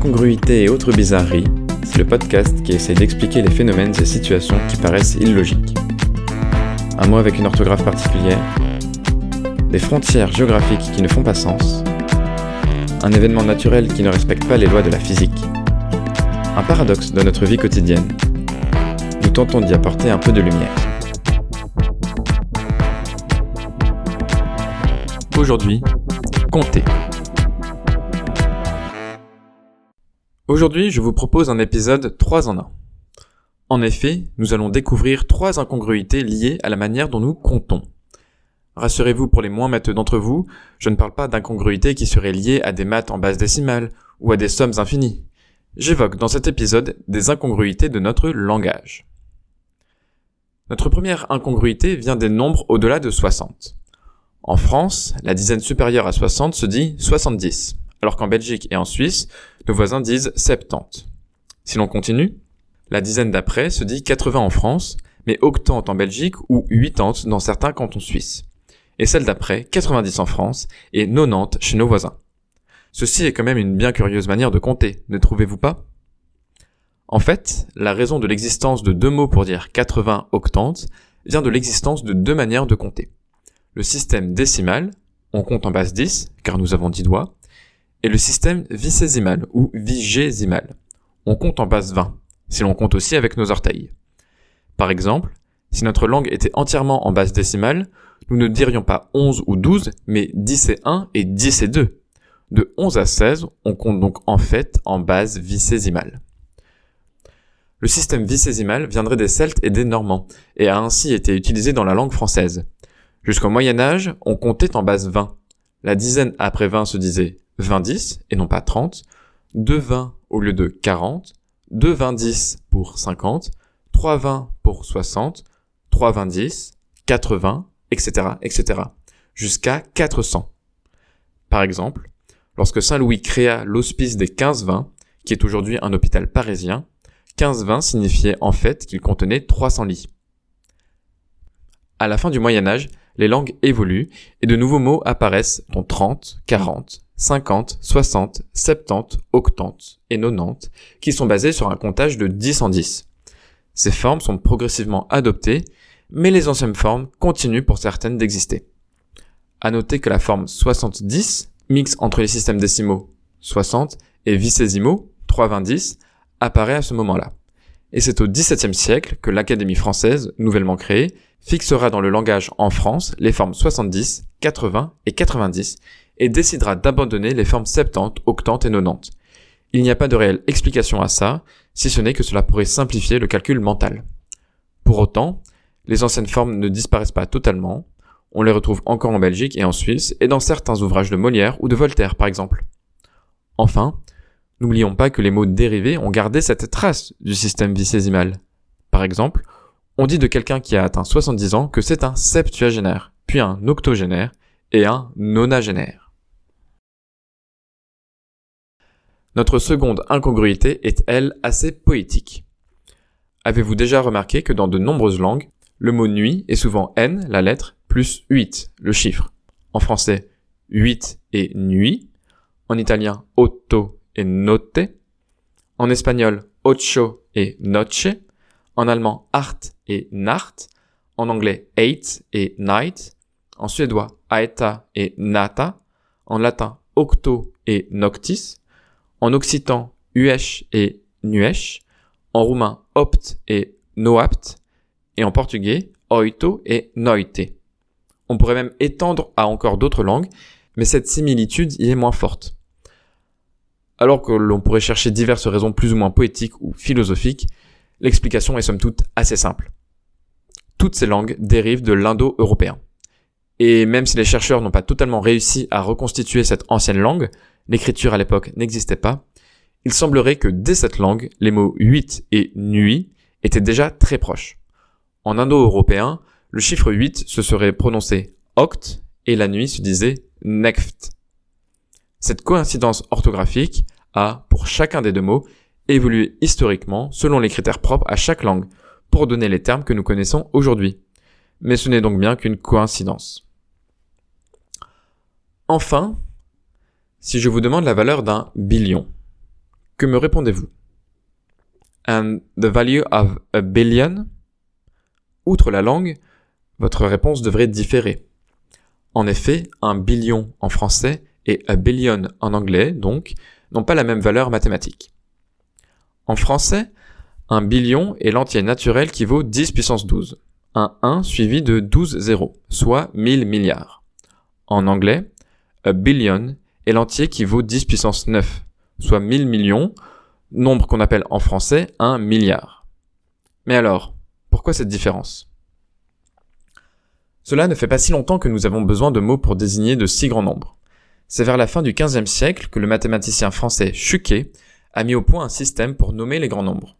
Incongruité et autres bizarreries, c'est le podcast qui essaie d'expliquer les phénomènes et situations qui paraissent illogiques. Un mot avec une orthographe particulière, des frontières géographiques qui ne font pas sens, un événement naturel qui ne respecte pas les lois de la physique, un paradoxe de notre vie quotidienne. Nous tentons d'y apporter un peu de lumière. Aujourd'hui, comptez. Aujourd'hui, je vous propose un épisode 3 en 1. En effet, nous allons découvrir 3 incongruités liées à la manière dont nous comptons. Rassurez-vous, pour les moins matheux d'entre vous, je ne parle pas d'incongruités qui seraient liées à des maths en base décimale ou à des sommes infinies. J'évoque dans cet épisode des incongruités de notre langage. Notre première incongruité vient des nombres au-delà de 60. En France, la dizaine supérieure à 60 se dit 70, alors qu'en Belgique et en Suisse, nos voisins disent 70. Si l'on continue, la dizaine d'après se dit 80 en France, mais octante en Belgique ou 80 dans certains cantons suisses. Et celle d'après, 90 en France et 90 chez nos voisins. Ceci est quand même une bien curieuse manière de compter, ne trouvez-vous pas ? En fait, la raison de l'existence de 2 mots pour dire 80 octante vient de l'existence de 2 manières de compter. Le système décimal, on compte en base 10, car nous avons 10 doigts, et le système vicésimal ou vigésimal, on compte en base 20, si l'on compte aussi avec nos orteils. Par exemple, si notre langue était entièrement en base décimale, nous ne dirions pas 11 ou 12, mais 10 et 1 et 10 et 2. De 11 à 16, on compte donc en fait en base vicésimale. Le système vicésimal viendrait des Celtes et des Normands, et a ainsi été utilisé dans la langue française. Jusqu'au Moyen-Âge, on comptait en base 20. La dizaine après 20 se disait 20-10, et non pas 30, 2-20 au lieu de 40, 2-20-10 pour 50, 3-20 pour 60, 3-20-10, 4-20, etc., etc., jusqu'à 400. Par exemple, lorsque Saint-Louis créa l'hospice des 15-20, qui est aujourd'hui un hôpital parisien, 15-20 signifiait en fait qu'il contenait 300 lits. À la fin du Moyen-Âge, les langues évoluent et de nouveaux mots apparaissent dont 30, 40, 50, 60, 70, octante et 90 qui sont basés sur un comptage de 10 en 10. Ces formes sont progressivement adoptées, mais les anciennes formes continuent pour certaines d'exister. À noter que la forme 70, mix entre les systèmes décimaux 60 et vicésimaux 3-20-10, apparaît à ce moment-là. Et c'est au XVIIe siècle que l'Académie française, nouvellement créée, fixera dans le langage en France les formes 70, 80 et 90 et décidera d'abandonner les formes 70, octante et 90. Il n'y a pas de réelle explication à ça, si ce n'est que cela pourrait simplifier le calcul mental. Pour autant, les anciennes formes ne disparaissent pas totalement, on les retrouve encore en Belgique et en Suisse et dans certains ouvrages de Molière ou de Voltaire par exemple. Enfin, n'oublions pas que les mots dérivés ont gardé cette trace du système vicésimal. Par exemple, on dit de quelqu'un qui a atteint 70 ans que c'est un septuagénaire, puis un octogénaire et un nonagénaire. Notre seconde incongruité est, elle, assez poétique. Avez-vous déjà remarqué que dans de nombreuses langues, le mot nuit est souvent N, la lettre, plus 8, le chiffre. En français, 8 et nuit. En italien, otto et notte. En espagnol, ocho et noche. En allemand, art et nacht. En anglais, eight et night. En suédois, aeta et nata. En latin, octo et noctis. En occitan, uesh et nuesh. En roumain, opt et noapt. Et en portugais, oito et noite. On pourrait même étendre à encore d'autres langues, mais cette similitude y est moins forte. Alors que l'on pourrait chercher diverses raisons plus ou moins poétiques ou philosophiques, l'explication est somme toute assez simple. Toutes ces langues dérivent de l'indo-européen. Et même si les chercheurs n'ont pas totalement réussi à reconstituer cette ancienne langue, l'écriture à l'époque n'existait pas, il semblerait que dès cette langue, les mots 8 et nuit étaient déjà très proches. En indo-européen, le chiffre 8 se serait prononcé oct et la nuit se disait nekt. Cette coïncidence orthographique a, pour chacun des 2 mots, évolué historiquement selon les critères propres à chaque langue, pour donner les termes que nous connaissons aujourd'hui. Mais ce n'est donc bien qu'une coïncidence. Enfin, si je vous demande la valeur d'un billion, Que me répondez-vous? And the value of a billion? Outre la langue, votre réponse devrait différer. En effet, un billion en français et a billion en anglais, donc, n'ont pas la même valeur mathématique. En français, un billion est l'entier naturel qui vaut 10 puissance 12, un 1 suivi de 12 zéros, soit 1000 milliards. En anglais, a billion est l'entier qui vaut 10 puissance 9, soit 1000 millions, nombre qu'on appelle en français 1 milliard. Mais alors, pourquoi cette différence? Cela ne fait pas si longtemps que nous avons besoin de mots pour désigner de si grands nombres. C'est vers la fin du XVe siècle que le mathématicien français Chuquet a mis au point un système pour nommer les grands nombres.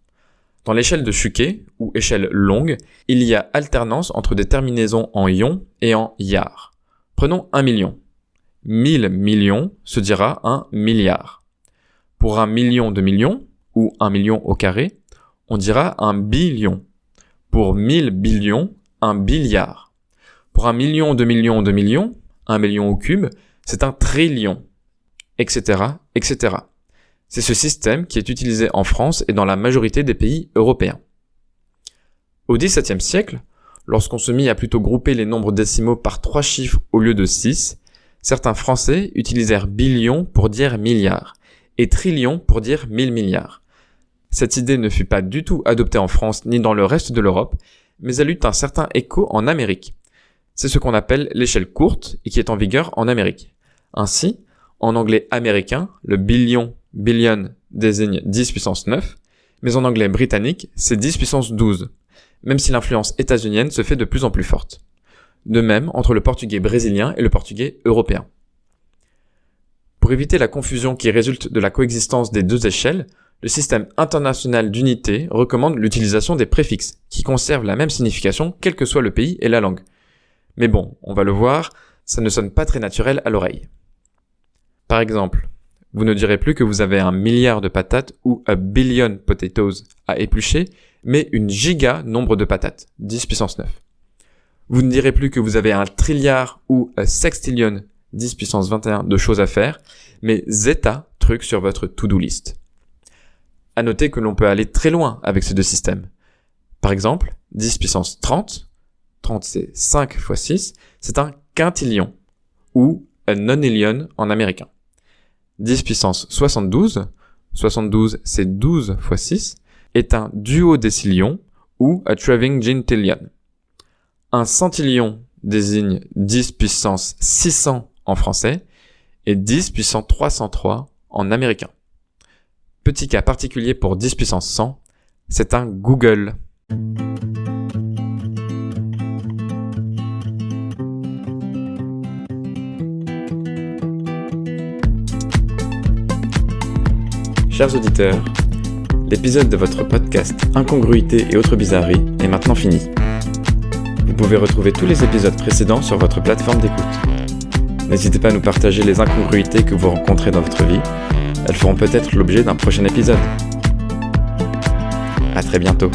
Dans l'échelle de Chuquet, ou échelle longue, il y a alternance entre des terminaisons en ion et en yard. Prenons 1 million. 1000 millions se dira 1 milliard. Pour 1 million de millions, ou 1 million au carré, on dira 1 billion. Pour 1000 billions, 1 billiard. Pour 1 million de millions de millions, 1 million au cube, c'est un trillion, etc., etc. C'est ce système qui est utilisé en France et dans la majorité des pays européens. Au XVIIe siècle, lorsqu'on se mit à plutôt grouper les nombres décimaux par 3 chiffres au lieu de 6, certains Français utilisèrent billion pour dire milliard et trillion pour dire 1000 milliards. Cette idée ne fut pas du tout adoptée en France ni dans le reste de l'Europe, mais elle eut un certain écho en Amérique. C'est ce qu'on appelle l'échelle courte et qui est en vigueur en Amérique. Ainsi, en anglais américain, le billion désigne 10 puissance 9, mais en anglais britannique, c'est 10 puissance 12, même si l'influence états-unienne se fait de plus en plus forte. De même entre le portugais brésilien et le portugais européen. Pour éviter la confusion qui résulte de la coexistence des deux échelles, le système international d'unité recommande l'utilisation des préfixes, qui conservent la même signification quel que soit le pays et la langue. Mais bon, on va le voir, ça ne sonne pas très naturel à l'oreille. Par exemple, vous ne direz plus que vous avez 1 milliard de patates ou a billion potatoes à éplucher, mais une giga nombre de patates, 10 puissance 9. Vous ne direz plus que vous avez 1 trilliard ou a sextillion, 10 puissance 21 de choses à faire, mais zeta truc sur votre to-do list. À noter que l'on peut aller très loin avec ces deux systèmes. Par exemple, 10 puissance 30, 30 c'est 5 fois 6, c'est un quintillion, ou a nonillion en américain. 10 puissance 72, 72 c'est 12 fois 6, est un duodécillion, ou a trillion. Un centillion désigne 10 puissance 600 en français, et 10 puissance 303 en américain. Petit cas particulier pour 10 puissance 100, c'est un Google. Chers auditeurs, l'épisode de votre podcast Incongruité et autres bizarreries est maintenant fini. Vous pouvez retrouver tous les épisodes précédents sur votre plateforme d'écoute. N'hésitez pas à nous partager les incongruités que vous rencontrez dans votre vie. Elles feront peut-être l'objet d'un prochain épisode. À très bientôt.